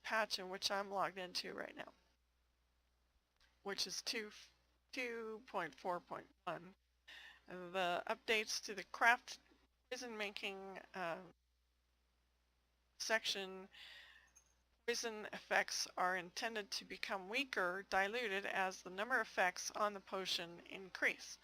patch in which I'm logged into right now, which is 2.4.1. The updates to the craft poison making section, poison effects are intended to become weaker, diluted as the number of effects on the potion increase.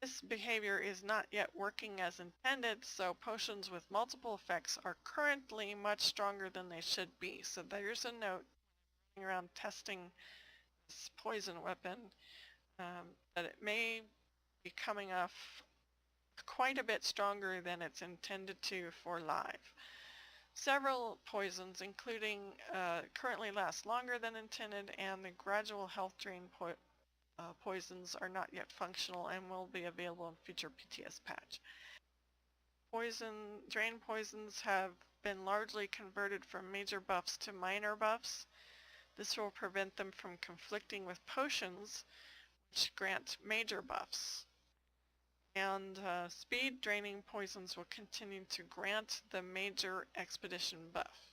This behavior is not yet working as intended, so potions with multiple effects are currently much stronger than they should be. So there's a note around testing this poison weapon that it may be coming off quite a bit stronger than it's intended to for live. Several poisons, including currently last longer than intended, and the gradual health drain poisons are not yet functional and will be available in future PTS patch. Drain poisons have been largely converted from major buffs to minor buffs. This will prevent them from conflicting with potions, which grant major buffs. And speed draining poisons will continue to grant the major expedition buff.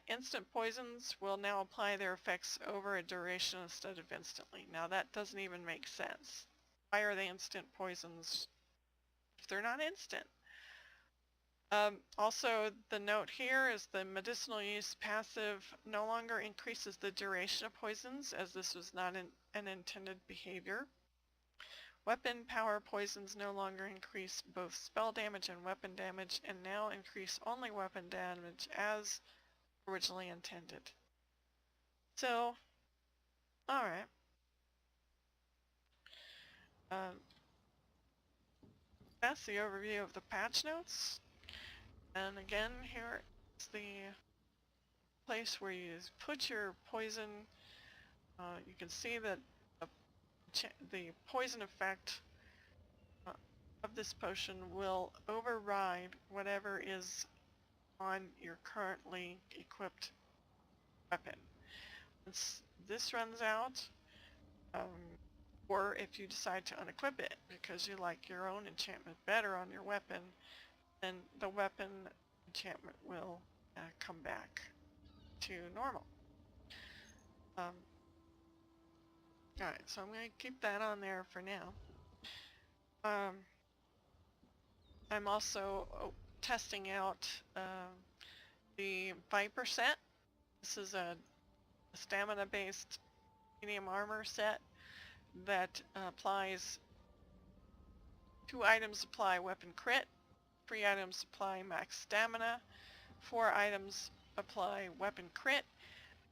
Instant poisons will now apply their effects over a duration instead of instantly. Now that doesn't even make sense. Why are they instant poisons if they're not instant? Also, the note here is the medicinal use passive no longer increases the duration of poisons, as this was not an intended behavior. Weapon power poisons no longer increase both spell damage and weapon damage, and now increase only weapon damage as originally intended. So, alright. That's the overview of the patch notes. And again, here is the place where you put your poison. You can see that the poison effect of this potion will override whatever is on your currently equipped weapon. Once this runs out, or if you decide to unequip it because you like your own enchantment better on your weapon, then the weapon enchantment will come back to normal. Alright, so I'm going to keep that on there for now. I'm also testing out the Viper set. This is a stamina-based medium armor set that applies 2 items apply weapon crit, 3 items apply max stamina, 4 items apply weapon crit,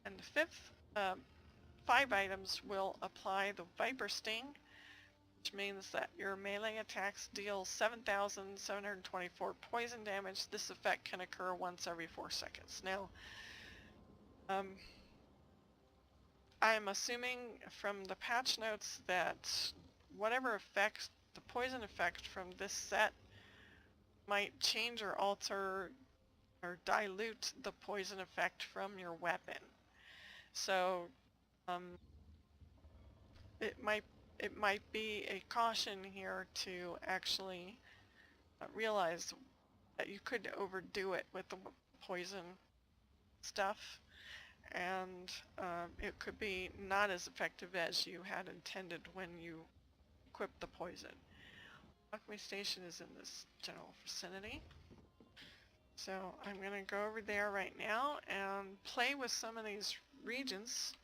and the 5 items will apply the Viper Sting, which means that your melee attacks deal 7,724 poison damage. This effect can occur once every 4 seconds. Now, I'm assuming from the patch notes that whatever effect, the poison effect from this set might change or alter or dilute the poison effect from your weapon. So it might be a caution here to actually realize that you could overdo it with the poison stuff, and it could be not as effective as you had intended when you equipped the poison. Alchemy Station is in this general vicinity, so I'm going to go over there right now and play with some of these regions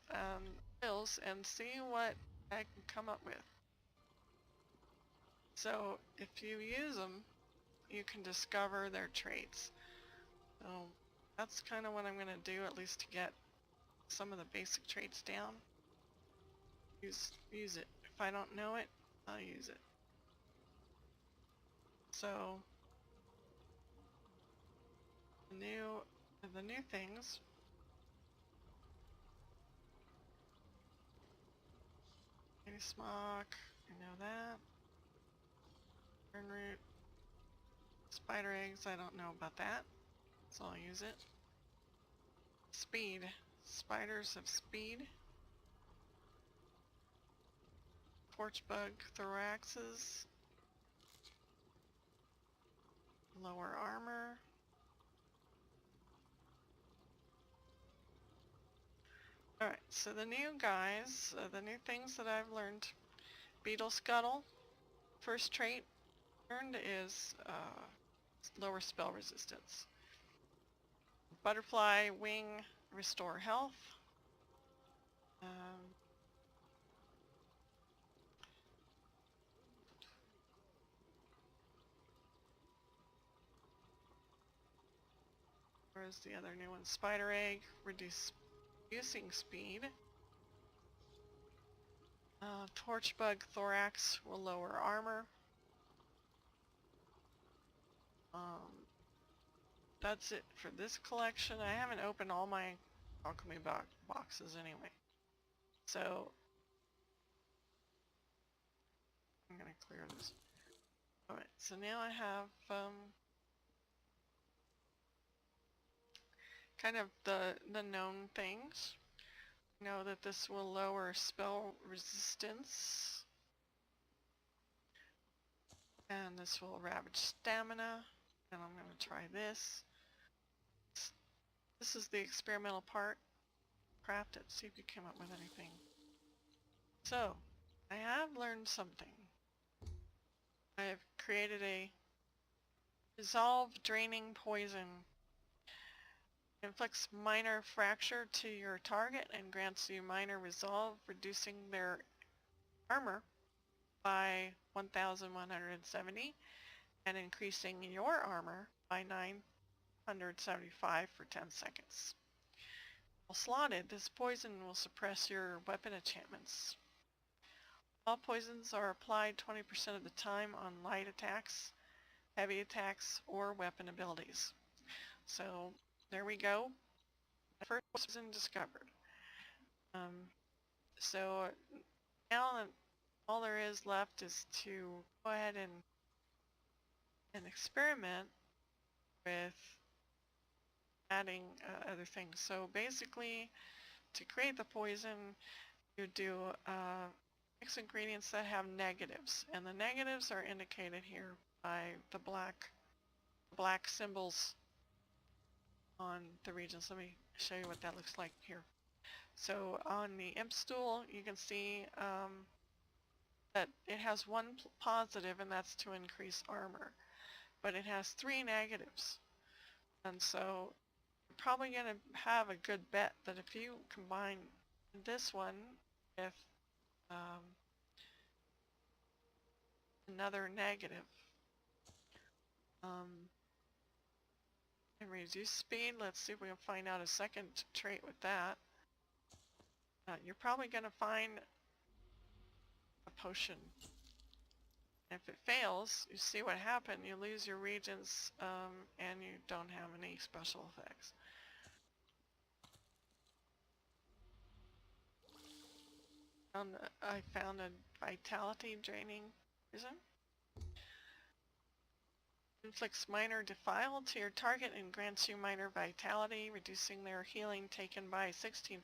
and see what I can come up with. So if you use them, you can discover their traits. So that's kind of what I'm going to do, at least to get some of the basic traits down. Use it. If I don't know it, I'll use it. So the new things. Any smock, I know that. Burn root. Spider eggs, I don't know about that, so I'll use it. Speed. Spiders have speed. Torchbug thoraxes. Lower armor. Alright, so the new guys, the new things that I've learned. Beetle Scuttle. First trait learned is lower spell resistance. Butterfly Wing, restore health. Where's the other new one? Spider Egg, reducing speed. Torchbug Thorax will lower armor. That's it for this collection. I haven't opened all my Alchemy boxes anyway. So I'm going to clear this. Alright, so now I have kind of the known things. Know that this will lower spell resistance. And this will ravage stamina. And I'm going to try this. This is the experimental part. Craft it, see if you came up with anything. So, I have learned something. I have created a Resolve Draining Poison. Inflicts minor fracture to your target and grants you minor resolve, reducing their armor by 1,170 and increasing your armor by 975 for 10 seconds. While slotted, this poison will suppress your weapon enchantments. All poisons are applied 20% of the time on light attacks, heavy attacks, or weapon abilities. So there we go. First poison discovered. So now all there is left is to go ahead and experiment with adding other things. So basically, to create the poison, you do mix ingredients that have negatives, and the negatives are indicated here by the black symbols on the regions. Let me show you what that looks like here. So on the imp stool, you can see that it has one positive, and that's to increase armor, but it has 3 negatives. And so you're probably going to have a good bet that if you combine this one with another negative and reduce speed, let's see if we can find out a second trait with that. You're probably going to find a potion. If it fails, you see what happened. You lose your regions and you don't have any special effects. I found a vitality draining poison. Inflicts minor defile to your target and grants you minor vitality, reducing their healing taken by 16%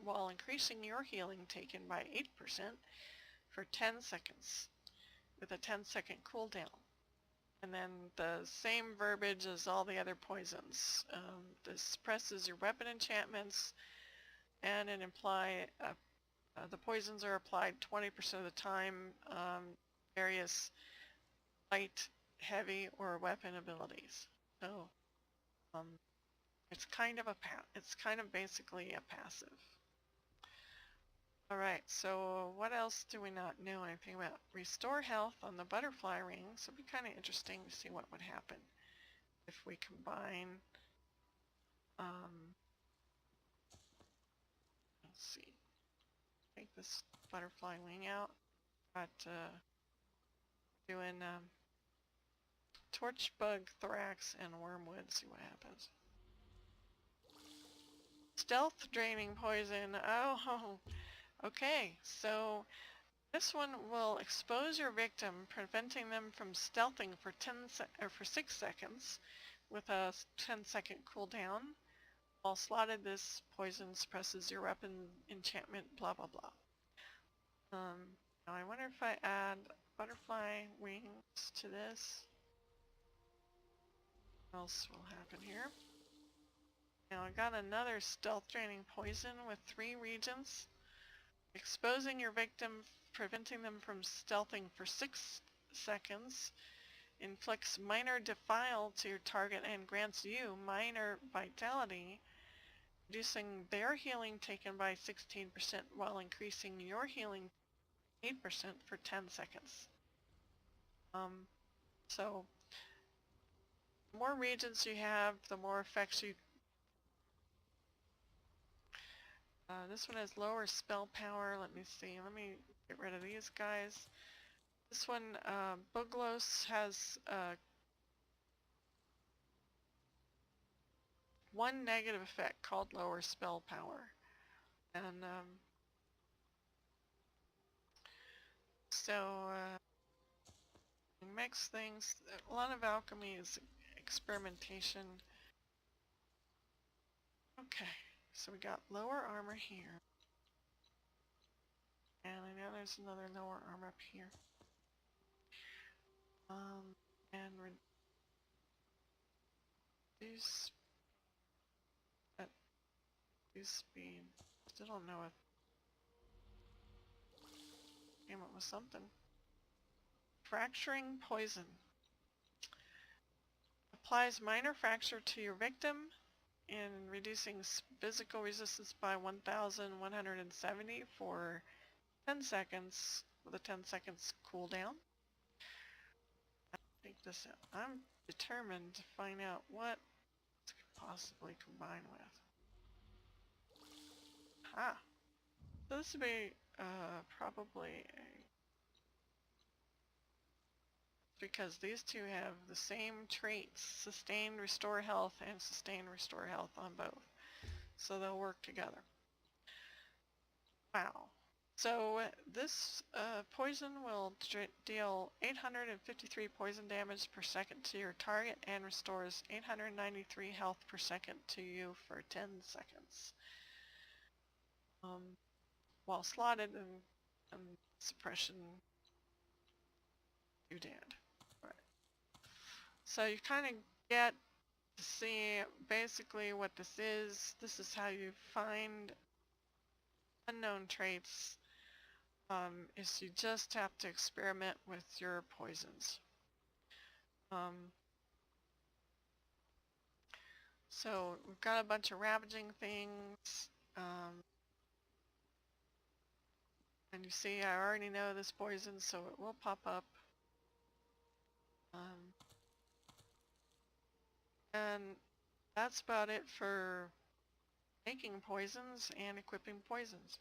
while increasing your healing taken by 8% for 10 seconds with a 10-second cooldown. And then the same verbiage as all the other poisons. This suppresses your weapon enchantments, and it the poisons are applied 20% of the time, various light, heavy, or weapon abilities. So it's kind of basically a passive. Alright, so what else do we not know anything about? Restore health on the butterfly ring, so it'd be kind of interesting to see what would happen if we combine, let's see, take this butterfly wing out, got doing Torchbug Thorax and Wormwood, see what happens. Stealth Draining Poison, oh, okay, so this one will expose your victim, preventing them from stealthing for 6 seconds with a 10-second cooldown. While slotted, this poison suppresses your weapon enchantment, blah blah blah. Now I wonder if I add butterfly wings to this, what else will happen here? Now I got another stealth draining poison with 3 regions. Exposing your victim, preventing them from stealthing for 6 seconds. Inflicts minor defile to your target and grants you minor vitality, reducing their healing taken by 16% while increasing your healing 8% for 10 seconds. So the more regions you have, the more effects you... this one has lower spell power. Let me see. Let me get rid of these guys. This one, Buglos, has one negative effect called lower spell power. And mix things. A lot of alchemy is experimentation. Okay, so we got lower armor here. And I know there's another lower armor up here. And reduce speed. Still don't know if came up with something. Fracturing poison. Applies minor fracture to your victim in reducing physical resistance by 1,170 for 10 seconds with a 10 seconds cooldown. Take this out. I'm determined to find out what this could possibly combine with. Ha! So this would be probably a... because these two have the same traits, sustained restore health and sustained restore health on both. So they'll work together. Wow. So this poison will deal 853 poison damage per second to your target and restores 893 health per second to you for 10 seconds. While slotted and suppression you did. Right. So you kind of get to see basically what this is. This is how you find unknown traits. Is you just have to experiment with your poisons. So we've got a bunch of ravaging things. And you see I already know this poison, so it will pop up. And that's about it for making poisons and equipping poisons.